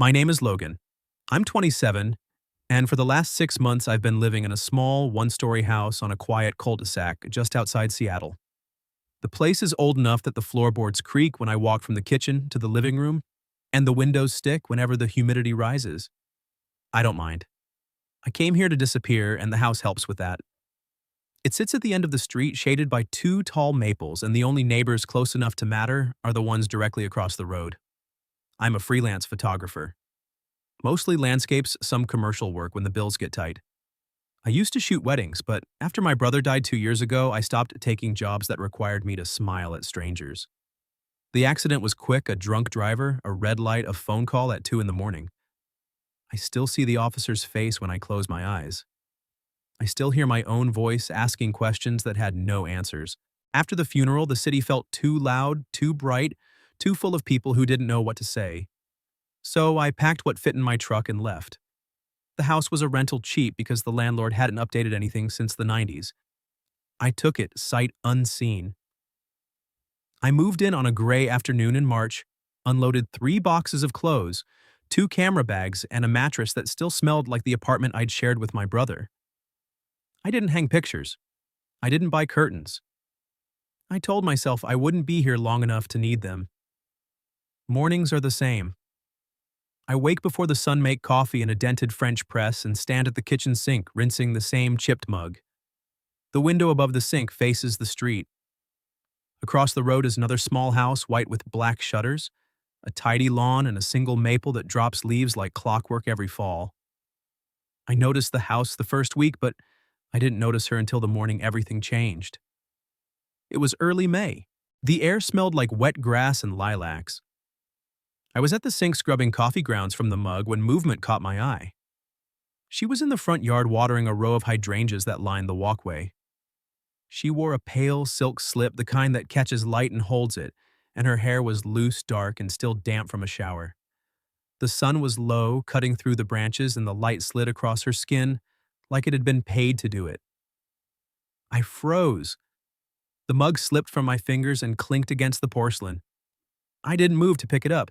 My name is Logan. I'm 27, and for the last 6 months I've been living in a small, one-story house on a quiet cul-de-sac just outside Seattle. The place is old enough that the floorboards creak when I walk from the kitchen to the living room, and the windows stick whenever the humidity rises. I don't mind. I came here to disappear, and the house helps with that. It sits at the end of the street, shaded by two tall maples, and the only neighbors close enough to matter are the ones directly across the road. I'm a freelance photographer. Mostly landscapes, some commercial work when the bills get tight. I used to shoot weddings, but after my brother died 2 years ago, I stopped taking jobs that required me to smile at strangers. The accident was quick: a drunk driver, a red light, a phone call at 2 in the morning. I still see the officer's face when I close my eyes. I still hear my own voice asking questions that had no answers. After the funeral, the city felt too loud, too bright, too full of people who didn't know what to say. So I packed what fit in my truck and left. The house was a rental cheap because the landlord hadn't updated anything since the 90s. I took it sight unseen. I moved in on a gray afternoon in March, unloaded 3 boxes of clothes, 2 camera bags, and a mattress that still smelled like the apartment I'd shared with my brother. I didn't hang pictures. I didn't buy curtains. I told myself I wouldn't be here long enough to need them. Mornings are the same. I wake before the sun, make coffee in a dented French press, and stand at the kitchen sink rinsing the same chipped mug. The window above the sink faces the street. Across the road is another small house, white with black shutters, a tidy lawn, and a single maple that drops leaves like clockwork every fall. I noticed the house the first week, but I didn't notice her until the morning everything changed. It was early May. The air smelled like wet grass and lilacs. I was at the sink scrubbing coffee grounds from the mug when movement caught my eye. She was in the front yard watering a row of hydrangeas that lined the walkway. She wore a pale silk slip, the kind that catches light and holds it, and her hair was loose, dark, and still damp from a shower. The sun was low, cutting through the branches, and the light slid across her skin like it had been paid to do it. I froze. The mug slipped from my fingers and clinked against the porcelain. I didn't move to pick it up.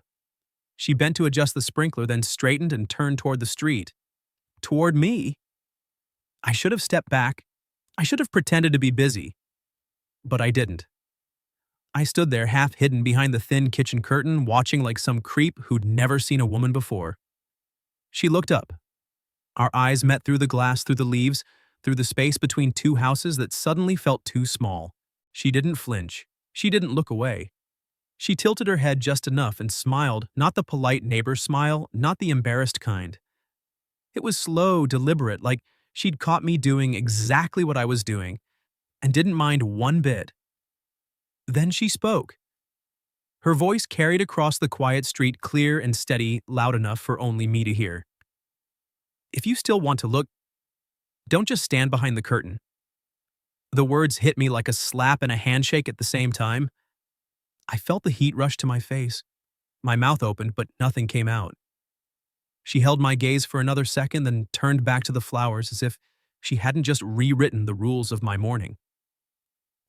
She bent to adjust the sprinkler, then straightened and turned toward the street. Toward me. I should have stepped back. I should have pretended to be busy. But I didn't. I stood there, half hidden behind the thin kitchen curtain, watching like some creep who'd never seen a woman before. She looked up. Our eyes met through the glass, through the leaves, through the space between two houses that suddenly felt too small. She didn't flinch. She didn't look away. She tilted her head just enough and smiled, not the polite neighbor smile, not the embarrassed kind. It was slow, deliberate, like she'd caught me doing exactly what I was doing, and didn't mind one bit. Then she spoke. Her voice carried across the quiet street, clear and steady, loud enough for only me to hear. If you still want to look, don't just stand behind the curtain. The words hit me like a slap and a handshake at the same time. I felt the heat rush to my face. My mouth opened, but nothing came out. She held my gaze for another second, then turned back to the flowers as if she hadn't just rewritten the rules of my morning.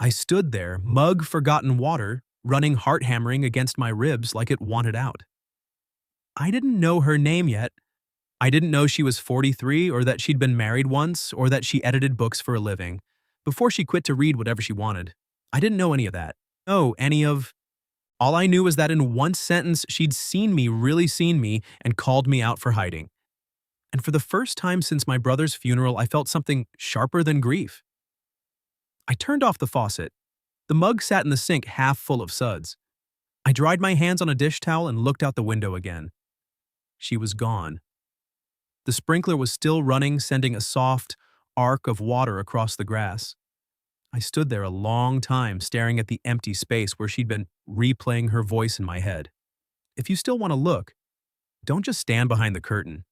I stood there, mug forgotten water, running heart-hammering against my ribs like it wanted out. I didn't know her name yet. I didn't know she was 43, or that she'd been married once, or that she edited books for a living, before she quit to read whatever she wanted. I didn't know any of that. All I knew was that in one sentence she'd seen me, really seen me, and called me out for hiding. And for the first time since my brother's funeral, I felt something sharper than grief. I turned off the faucet. The mug sat in the sink, half full of suds. I dried my hands on a dish towel and looked out the window again. She was gone. The sprinkler was still running, sending a soft arc of water across the grass. I stood there a long time, staring at the empty space where she'd been replaying her voice in my head. If you still want to look, don't just stand behind the curtain.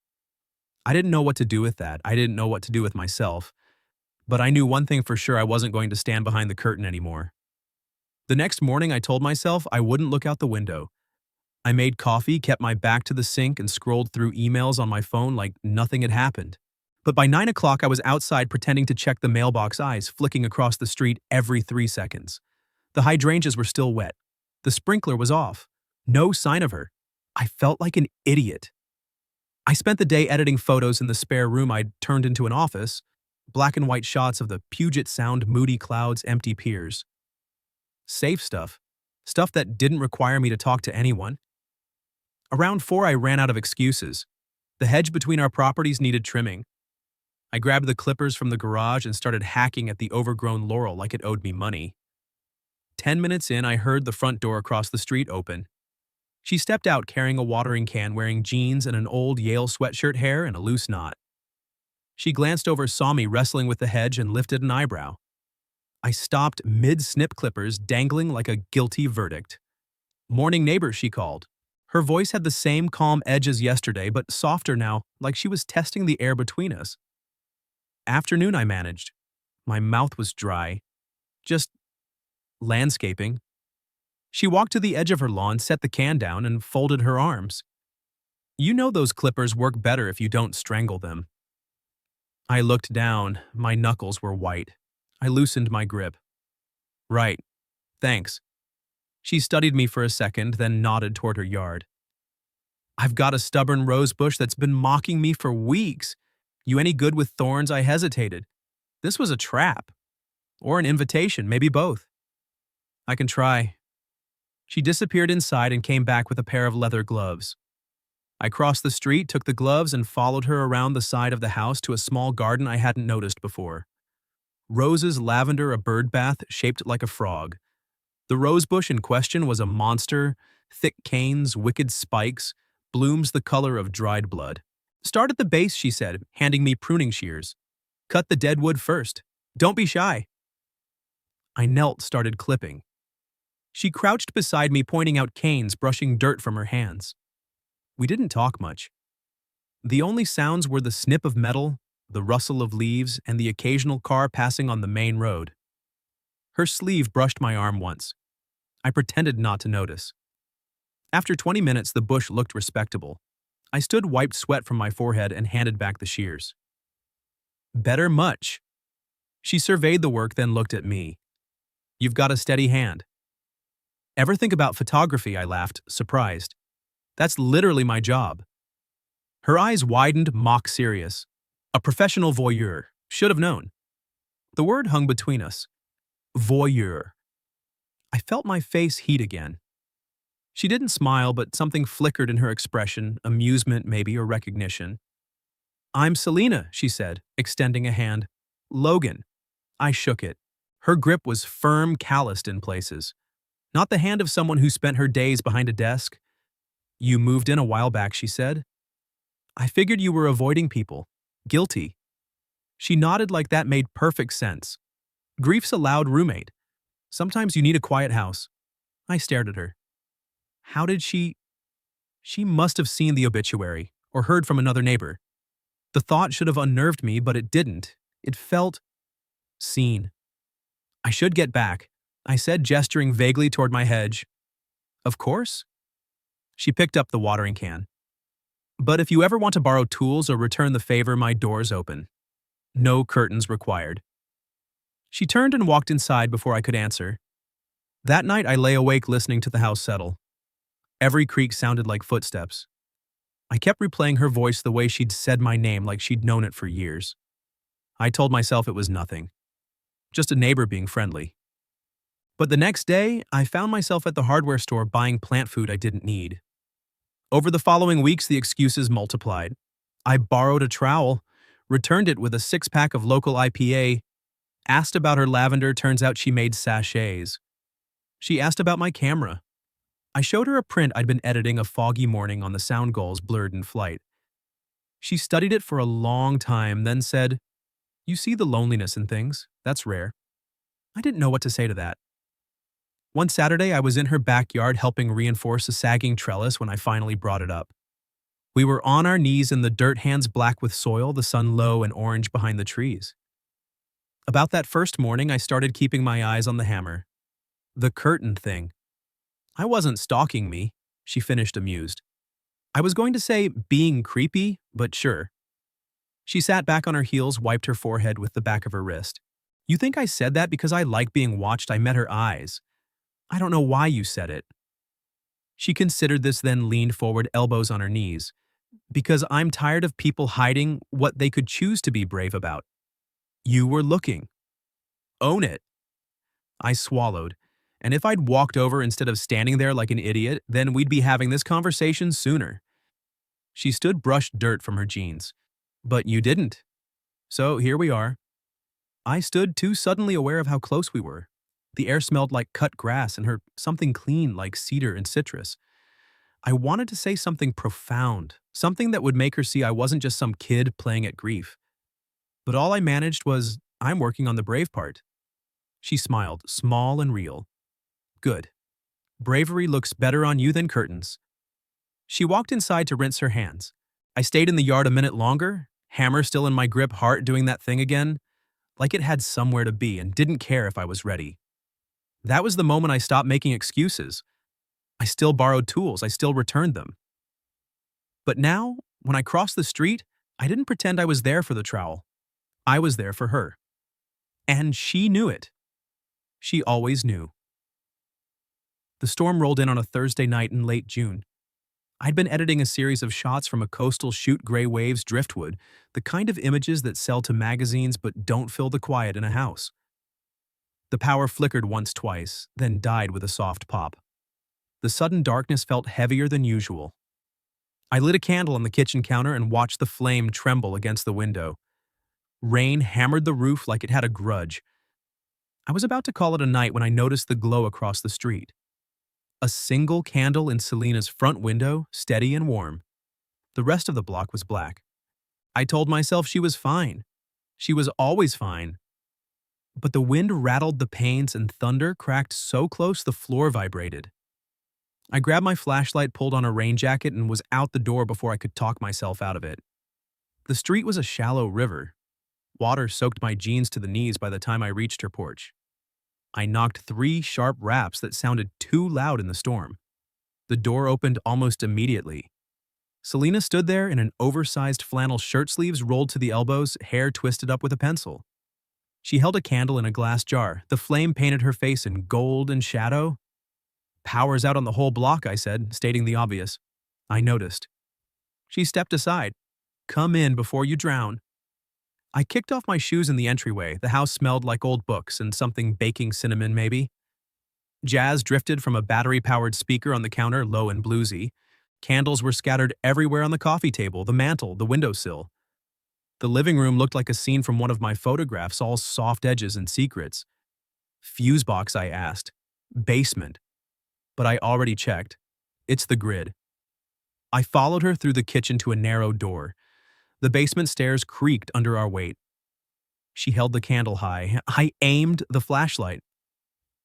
I didn't know what to do with that. I didn't know what to do with myself. But I knew one thing for sure: I wasn't going to stand behind the curtain anymore. The next morning, I told myself I wouldn't look out the window. I made coffee, kept my back to the sink, and scrolled through emails on my phone like nothing had happened. But by 9 o'clock, I was outside pretending to check the mailbox, eyes flicking across the street every 3 seconds. The hydrangeas were still wet. The sprinkler was off. No sign of her. I felt like an idiot. I spent the day editing photos in the spare room I'd turned into an office, black and white shots of the Puget Sound moody clouds, empty piers. Safe stuff. Stuff that didn't require me to talk to anyone. Around 4, I ran out of excuses. The hedge between our properties needed trimming. I grabbed the clippers from the garage and started hacking at the overgrown laurel like it owed me money. 10 minutes in, I heard the front door across the street open. She stepped out carrying a watering can, wearing jeans and an old Yale sweatshirt hair and a loose knot. She glanced over, saw me wrestling with the hedge, and lifted an eyebrow. I stopped mid-snip, clippers dangling like a guilty verdict. "Morning, neighbor," she called. Her voice had the same calm edge as yesterday, but softer now, like she was testing the air between us. "Afternoon," I managed. My mouth was dry. "Just landscaping." She walked to the edge of her lawn, set the can down, and folded her arms. "You know those clippers work better if you don't strangle them." I looked down. My knuckles were white. I loosened my grip. "Right. Thanks." She studied me for a second, then nodded toward her yard. "I've got a stubborn rose bush that's been mocking me for weeks. You any good with thorns?" I hesitated. This was a trap. Or an invitation, maybe both. "I can try." She disappeared inside and came back with a pair of leather gloves. I crossed the street, took the gloves, and followed her around the side of the house to a small garden I hadn't noticed before. Roses, lavender, a bird bath shaped like a frog. The rosebush in question was a monster, thick canes, wicked spikes, blooms the color of dried blood. "Start at the base," she said, handing me pruning shears. "Cut the dead wood first. Don't be shy." I knelt, started clipping. She crouched beside me, pointing out canes, brushing dirt from her hands. We didn't talk much. The only sounds were the snip of metal, the rustle of leaves, and the occasional car passing on the main road. Her sleeve brushed my arm once. I pretended not to notice. After 20 minutes, the bush looked respectable. I stood, wiped sweat from my forehead, and handed back the shears. "Better much." She surveyed the work, then looked at me. "You've got a steady hand." "Ever think about photography?" I laughed, surprised. "That's literally my job." Her eyes widened, mock serious. "A professional voyeur. Should have known." The word hung between us. Voyeur. I felt my face heat again. She didn't smile, but something flickered in her expression, amusement maybe, or recognition. "I'm Selena," she said, extending a hand. "Logan." I shook it. Her grip was firm, calloused in places. Not the hand of someone who spent her days behind a desk. "You moved in a while back," she said. "I figured you were avoiding people. Guilty." She nodded like that made perfect sense. "Grief's a loud roommate. Sometimes you need a quiet house." I stared at her. How did she... She must have seen the obituary, or heard from another neighbor. The thought should have unnerved me, but it didn't. It felt... seen. "I should get back," I said, gesturing vaguely toward my hedge. "Of course." She picked up the watering can. "But if you ever want to borrow tools or return the favor, my door's open. No curtains required." She turned and walked inside before I could answer. That night I lay awake listening to the house settle. Every creak sounded like footsteps. I kept replaying her voice the way she'd said my name, like she'd known it for years. I told myself it was nothing. Just a neighbor being friendly. But the next day, I found myself at the hardware store buying plant food I didn't need. Over the following weeks, the excuses multiplied. I borrowed a trowel, returned it with a 6-pack of local IPA, asked about her lavender, turns out she made sachets. She asked about my camera. I showed her a print I'd been editing a foggy morning on the sound gulls blurred in flight. She studied it for a long time, then said, "You see the loneliness in things. That's rare." I didn't know what to say to that. One Saturday, I was in her backyard helping reinforce a sagging trellis when I finally brought it up. We were on our knees in the dirt, hands black with soil, the sun low and orange behind the trees. About that first morning, I started keeping my eyes on the hammer. The curtain thing. I wasn't stalking me, she finished amused. I was going to say being creepy, but sure. She sat back on her heels, wiped her forehead with the back of her wrist. "You think I said that because I like being watched?" I met her eyes. "I don't know why you said it." She considered this, then leaned forward, elbows on her knees. Because I'm tired of people hiding what they could choose to be brave about. You were looking. Own it. I swallowed. And if I'd walked over instead of standing there like an idiot, then we'd be having this conversation sooner. She stood brushed dirt from her jeans. But you didn't. So here we are. I stood too suddenly aware of how close we were. The air smelled like cut grass and her something clean like cedar and citrus. I wanted to say something profound, something that would make her see I wasn't just some kid playing at grief. But all I managed was, I'm working on the brave part. She smiled, small and real. Good. Bravery looks better on you than curtains. She walked inside to rinse her hands. I stayed in the yard a minute longer, hammer still in my grip, heart doing that thing again, like it had somewhere to be and didn't care if I was ready. That was the moment I stopped making excuses. I still borrowed tools, I still returned them. But now, when I crossed the street, I didn't pretend I was there for the trowel. I was there for her. And she knew it. She always knew. The storm rolled in on a Thursday night in late June. I'd been editing a series of shots from a coastal shoot gray waves driftwood, the kind of images that sell to magazines but don't fill the quiet in a house. The power flickered once, twice, then died with a soft pop. The sudden darkness felt heavier than usual. I lit a candle on the kitchen counter and watched the flame tremble against the window. Rain hammered the roof like it had a grudge. I was about to call it a night when I noticed the glow across the street. A single candle in Selena's front window, steady and warm. The rest of the block was black. I told myself she was fine. She was always fine. But the wind rattled the panes and thunder cracked so close the floor vibrated. I grabbed my flashlight, pulled on a rain jacket, and was out the door before I could talk myself out of it. The street was a shallow river. Water soaked my jeans to the knees by the time I reached her porch. I knocked 3 sharp raps that sounded too loud in the storm. The door opened almost immediately. Selena stood there in an oversized flannel shirt, sleeves rolled to the elbows, hair twisted up with a pencil. She held a candle in a glass jar. The flame painted her face in gold and shadow. "Power's out on the whole block," I said, stating the obvious. I noticed. She stepped aside. "Come in before you drown." I kicked off my shoes in the entryway. The house smelled like old books and something baking cinnamon, maybe. Jazz drifted from a battery-powered speaker on the counter, low and bluesy. Candles were scattered everywhere on the coffee table, the mantel, the windowsill. The living room looked like a scene from one of my photographs, all soft edges and secrets. "Fuse box," I asked. "Basement." But I already checked. It's the grid. I followed her through the kitchen to a narrow door. The basement stairs creaked under our weight. She held the candle high. I aimed the flashlight.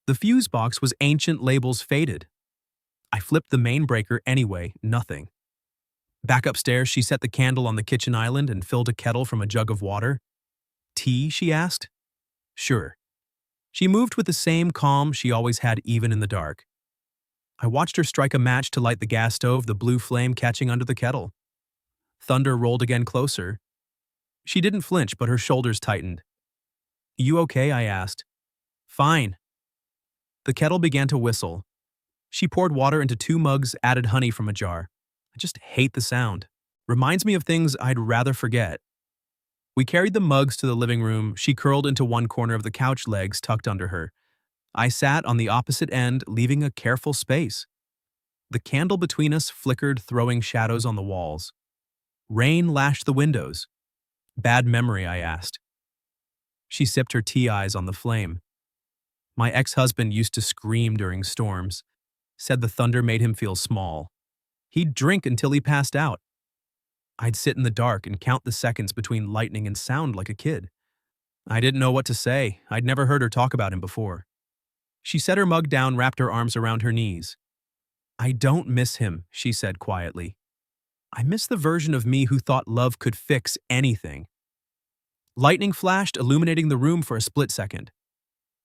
The fuse box was ancient, labels faded. I flipped the main breaker anyway, nothing. Back upstairs, she set the candle on the kitchen island and filled a kettle from a jug of water. "Tea?" she asked. "Sure." She moved with the same calm she always had, even in the dark. I watched her strike a match to light the gas stove, the blue flame catching under the kettle. Thunder rolled again closer. She didn't flinch, but her shoulders tightened. "You okay?" I asked. "Fine." The kettle began to whistle. She poured water into 2 mugs, added honey from a jar. I just hate the sound. Reminds me of things I'd rather forget. We carried the mugs to the living room. She curled into one corner of the couch, legs tucked under her. I sat on the opposite end, leaving a careful space. The candle between us flickered, throwing shadows on the walls. Rain lashed the windows. "Bad memory?" I asked. She sipped her tea, eyes on the flame. "My ex-husband used to scream during storms. Said the thunder made him feel small. He'd drink until he passed out. I'd sit in the dark and count the seconds between lightning and sound like a kid. I didn't know what to say. I'd never heard her talk about him before." She set her mug down, wrapped her arms around her knees. "I don't miss him," she said quietly. "I miss the version of me who thought love could fix anything." Lightning flashed, illuminating the room for a split second.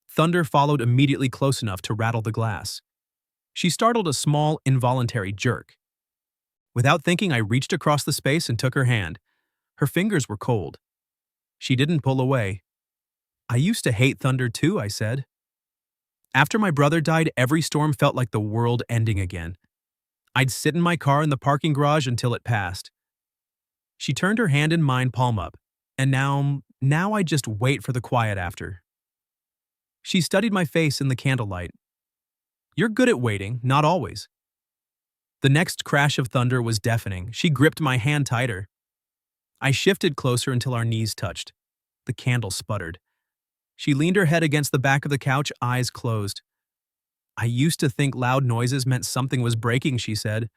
Thunder followed immediately, close enough to rattle the glass. She startled a small, involuntary jerk. Without thinking, I reached across the space and took her hand. Her fingers were cold. She didn't pull away. "I used to hate thunder too," I said. "After my brother died, every storm felt like the world ending again. I'd sit in my car in the parking garage until it passed. She turned her hand in mine, palm up. And now I just wait for the quiet after. She studied my face in the candlelight. You're good at waiting, not always. The next crash of thunder was deafening. She gripped my hand tighter. I shifted closer until our knees touched. The candle sputtered. She leaned her head against the back of the couch, eyes closed. I used to think loud noises meant something was breaking, she said.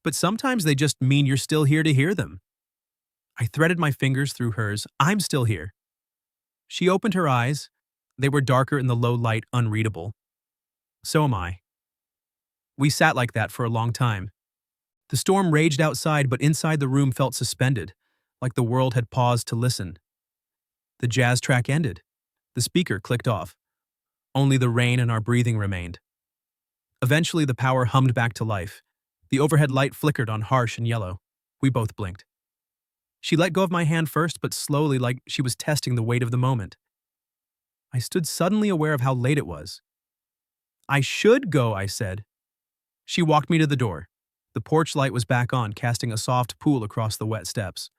But sometimes they just mean you're still here to hear them. I threaded my fingers through hers. I'm still here. She opened her eyes. They were darker in the low light, unreadable. So am I. We sat like that for a long time. The storm raged outside, but inside the room felt suspended, like the world had paused to listen. The jazz track ended. The speaker clicked off. Only the rain and our breathing remained. Eventually, the power hummed back to life. The overhead light flickered on harsh and yellow. We both blinked. She let go of my hand first, but slowly, like she was testing the weight of the moment. I stood suddenly aware of how late it was. I should go, I said. She walked me to the door. The porch light was back on, casting a soft pool across the wet steps.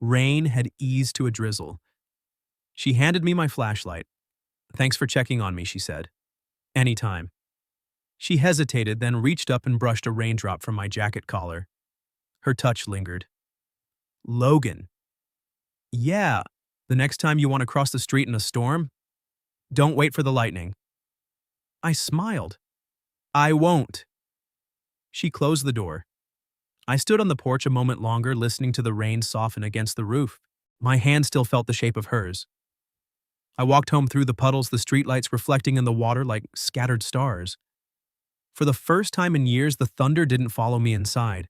Rain had eased to a drizzle. She handed me my flashlight. Thanks for checking on me, she said. Anytime. She hesitated, then reached up and brushed a raindrop from my jacket collar. Her touch lingered. Logan. Yeah, the next time you want to cross the street in a storm, don't wait for the lightning. I smiled. I won't. She closed the door. I stood on the porch a moment longer, listening to the rain soften against the roof. My hand still felt the shape of hers. I walked home through the puddles, the streetlights reflecting in the water like scattered stars. For the first time in years, the thunder didn't follow me inside.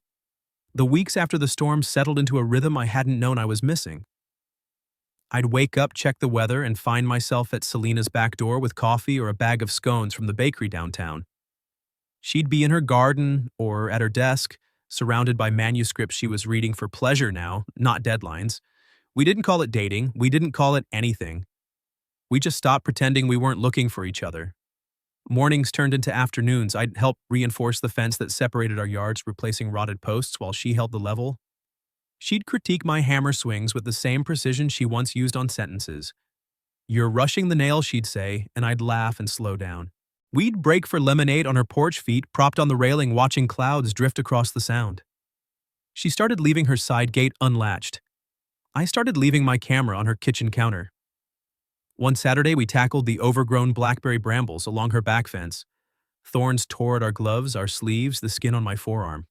The weeks after the storm settled into a rhythm I hadn't known I was missing. I'd wake up, check the weather, and find myself at Selena's back door with coffee or a bag of scones from the bakery downtown. She'd be in her garden or at her desk, surrounded by manuscripts she was reading for pleasure now, not deadlines. We didn't call it dating. We didn't call it anything. We just stopped pretending we weren't looking for each other. Mornings turned into afternoons. I'd help reinforce the fence that separated our yards, replacing rotted posts while she held the level. She'd critique my hammer swings with the same precision she once used on sentences. You're rushing the nail, she'd say, and I'd laugh and slow down. We'd break for lemonade on her porch feet, propped on the railing, watching clouds drift across the sound. She started leaving her side gate unlatched. I started leaving my camera on her kitchen counter. One Saturday, we tackled the overgrown blackberry brambles along her back fence. Thorns tore at our gloves, our sleeves, the skin on my forearm.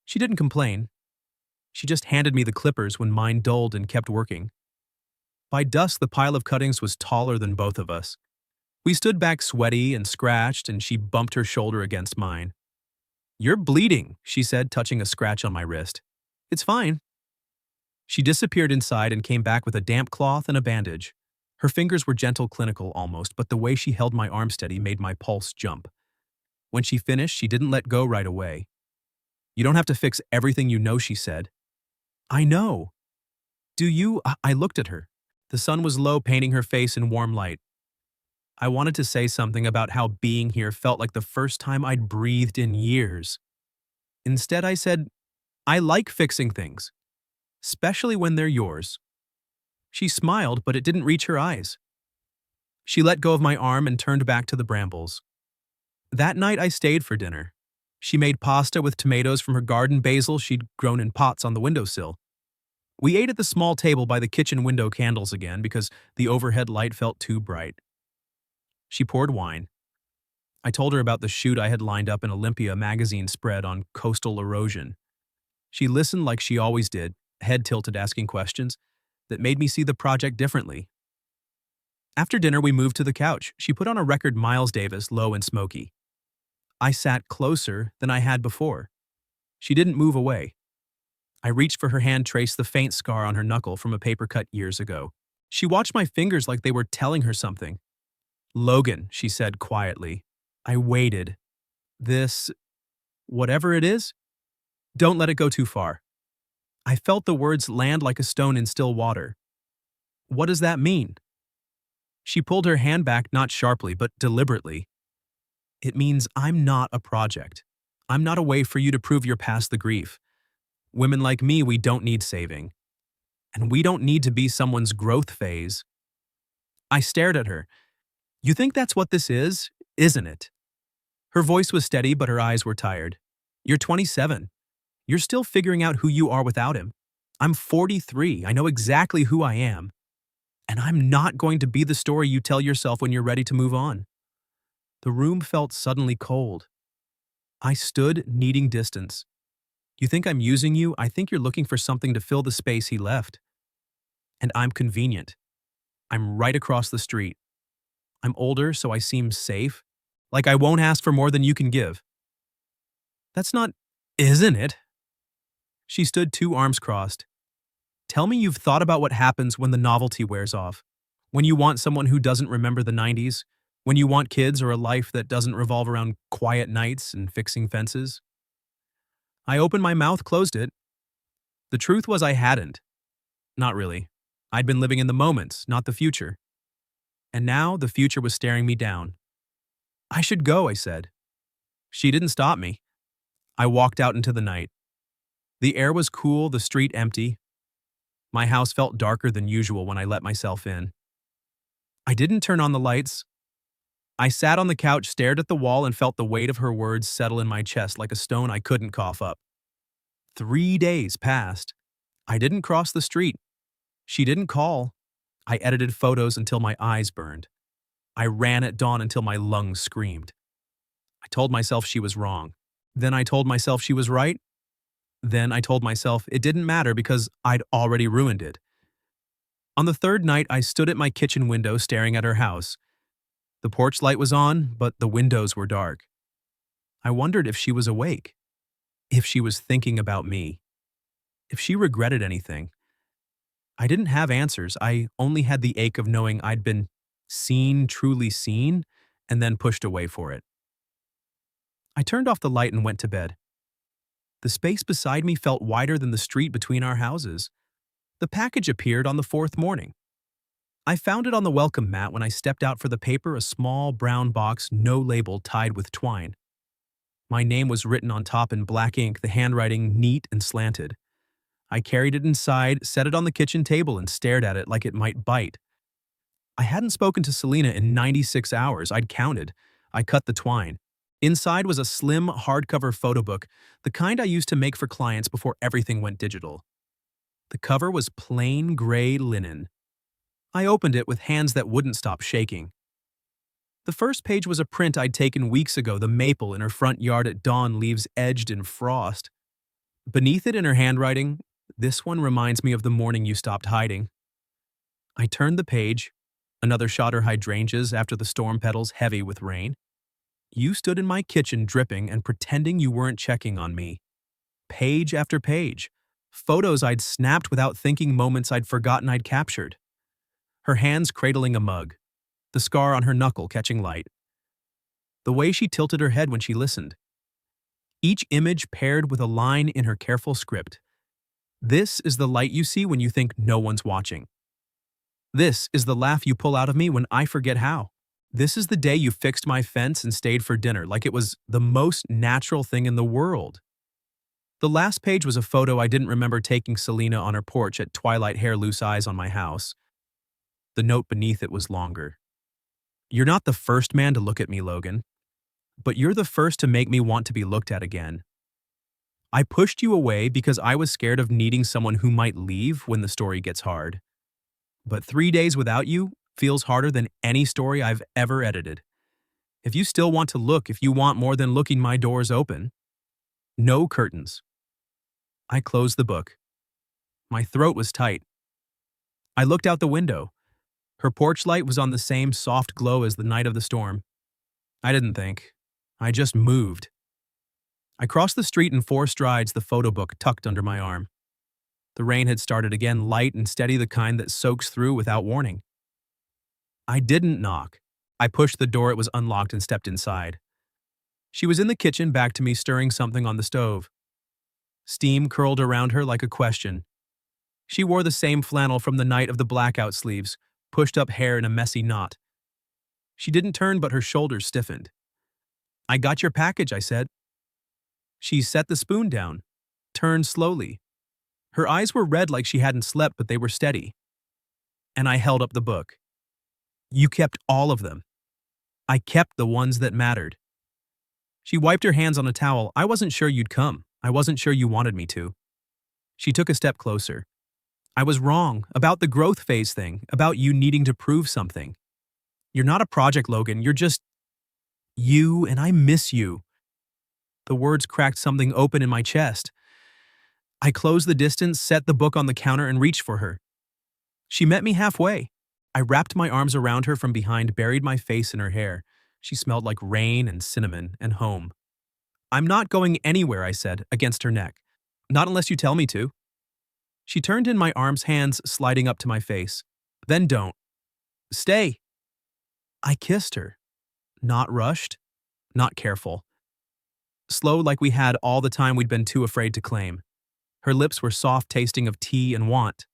She didn't complain. She just handed me the clippers when mine dulled and kept working. By dusk, the pile of cuttings was taller than both of us. We stood back sweaty and scratched, and she bumped her shoulder against mine. You're bleeding, she said, touching a scratch on my wrist. It's fine. She disappeared inside and came back with a damp cloth and a bandage. Her fingers were gentle, clinical almost, but the way she held my arm steady made my pulse jump. When she finished, she didn't let go right away. You don't have to fix everything you know, she said. I know. Do you? I looked at her. The sun was low, painting her face in warm light. I wanted to say something about how being here felt like the first time I'd breathed in years. Instead, I said, I like fixing things, especially when they're yours. She smiled, but it didn't reach her eyes. She let go of my arm and turned back to the brambles. That night, I stayed for dinner. She made pasta with tomatoes from her garden, basil she'd grown in pots on the windowsill. We ate at the small table by the kitchen window, candles again, because the overhead light felt too bright. She poured wine. I told her about the shoot I had lined up in Olympia magazine spread on coastal erosion. She listened like she always did, head tilted, asking questions that made me see the project differently. After dinner, we moved to the couch. She put on a record, Miles Davis, low and smoky. I sat closer than I had before. She didn't move away. I reached for her hand, traced the faint scar on her knuckle from a paper cut years ago. She watched my fingers like they were telling her something. Logan, she said quietly. I waited. This, whatever it is, don't let it go too far. I felt the words land like a stone in still water. What does that mean? She pulled her hand back, not sharply, but deliberately. It means I'm not a project. I'm not a way for you to prove you're past the grief. Women like me, we don't need saving. And we don't need to be someone's growth phase. I stared at her. You think that's what this is, isn't it? Her voice was steady, but her eyes were tired. You're 27. You're still figuring out who you are without him. I'm 43. I know exactly who I am. And I'm not going to be the story you tell yourself when you're ready to move on. The room felt suddenly cold. I stood, needing distance. You think I'm using you? I think you're looking for something to fill the space he left. And I'm convenient. I'm right across the street. I'm older, so I seem safe. Like I won't ask for more than you can give. That's not, isn't it? She stood, two arms crossed. Tell me you've thought about what happens when the novelty wears off. When you want someone who doesn't remember the 90s. When you want kids or a life that doesn't revolve around quiet nights and fixing fences. I opened my mouth, closed it. The truth was I hadn't. Not really. I'd been living in the moment, not the future. And now the future was staring me down. I should go, I said. She didn't stop me. I walked out into the night. The air was cool, the street empty. My house felt darker than usual when I let myself in. I didn't turn on the lights. I sat on the couch, stared at the wall, and felt the weight of her words settle in my chest like a stone I couldn't cough up. 3 days passed. I didn't cross the street. She didn't call. I edited photos until my eyes burned. I ran at dawn until my lungs screamed. I told myself she was wrong. Then I told myself she was right. Then I told myself it didn't matter because I'd already ruined it. On the third night, I stood at my kitchen window staring at her house. The porch light was on, but the windows were dark. I wondered if she was awake, if she was thinking about me, if she regretted anything. I didn't have answers. I only had the ache of knowing I'd been seen, truly seen, and then pushed away for it. I turned off the light and went to bed. The space beside me felt wider than the street between our houses. The package appeared on the fourth morning. I found it on the welcome mat when I stepped out for the paper, a small brown box, no label, tied with twine. My name was written on top in black ink, the handwriting neat and slanted. I carried it inside, set it on the kitchen table, and stared at it like it might bite. I hadn't spoken to Selena in 96 hours. I'd counted. I cut the twine. Inside was a slim, hardcover photo book, the kind I used to make for clients before everything went digital. The cover was plain gray linen. I opened it with hands that wouldn't stop shaking. The first page was a print I'd taken weeks ago, the maple in her front yard at dawn, leaves edged in frost. Beneath it in her handwriting, "This one reminds me of the morning you stopped hiding." I turned the page. Another shot her hydrangeas after the storm petals heavy with rain. You stood in my kitchen dripping and pretending you weren't checking on me. Page after page. Photos I'd snapped without thinking, moments I'd forgotten I'd captured. Her hands cradling a mug. The scar on her knuckle catching light. The way she tilted her head when she listened. Each image paired with a line in her careful script. This is the light you see when you think no one's watching. This is the laugh you pull out of me when I forget how. This is the day you fixed my fence and stayed for dinner like it was the most natural thing in the world. The last page was a photo I didn't remember taking Selena on her porch at twilight, hair loose, eyes on my house. The note beneath it was longer. You're not the first man to look at me, Logan, but you're the first to make me want to be looked at again. I pushed you away because I was scared of needing someone who might leave when the story gets hard. But 3 days without you feels harder than any story I've ever edited. If you still want to look, if you want more than looking, my door's open. No curtains. I closed the book. My throat was tight. I looked out the window. Her porch light was on the same soft glow as the night of the storm. I didn't think. I just moved. I crossed the street in 4 strides, the photo book tucked under my arm. The rain had started again, light and steady, the kind that soaks through without warning. I didn't knock. I pushed the door, it was unlocked, and stepped inside. She was in the kitchen, back to me, stirring something on the stove. Steam curled around her like a question. She wore the same flannel from the night of the blackout, sleeves, pushed up hair in a messy knot. She didn't turn, but her shoulders stiffened. I got your package, I said. She set the spoon down, turned slowly. Her eyes were red like she hadn't slept, but they were steady. And I held up the book. You kept all of them. I kept the ones that mattered. She wiped her hands on a towel. I wasn't sure you'd come. I wasn't sure you wanted me to. She took a step closer. I was wrong about the growth phase thing, about you needing to prove something. You're not a project, Logan. You're just you, and I miss you. The words cracked something open in my chest. I closed the distance, set the book on the counter, and reached for her. She met me halfway. I wrapped my arms around her from behind, buried my face in her hair. She smelled like rain and cinnamon and home. I'm not going anywhere, I said, against her neck. Not unless you tell me to. She turned in my arms, hands sliding up to my face. Then don't. Stay. I kissed her. Not rushed, not careful. Slow like we had all the time we'd been too afraid to claim. Her lips were soft, tasting of tea and want.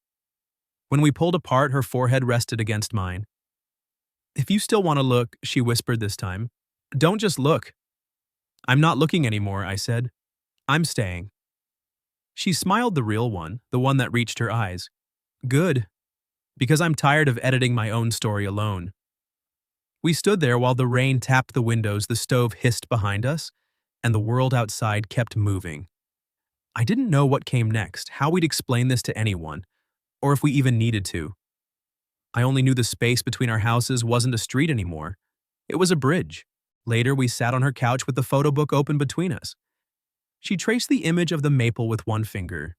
When we pulled apart, her forehead rested against mine. If you still want to look, she whispered this time. Don't just look. I'm not looking anymore, I said. I'm staying. She smiled, the real one, the one that reached her eyes. Good. Because I'm tired of editing my own story alone. We stood there while the rain tapped the windows, the stove hissed behind us, and the world outside kept moving. I didn't know what came next, how we'd explain this to anyone, or if we even needed to. I only knew the space between our houses wasn't a street anymore. It was a bridge. Later, we sat on her couch with the photo book open between us. She traced the image of the maple with one finger.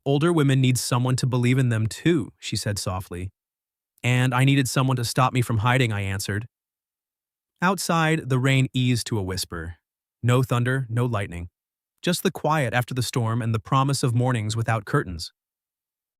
Older women need someone to believe in them too, she said softly. And I needed someone to stop me from hiding, I answered. Outside, the rain eased to a whisper. No thunder, no lightning. Just the quiet after the storm and the promise of mornings without curtains.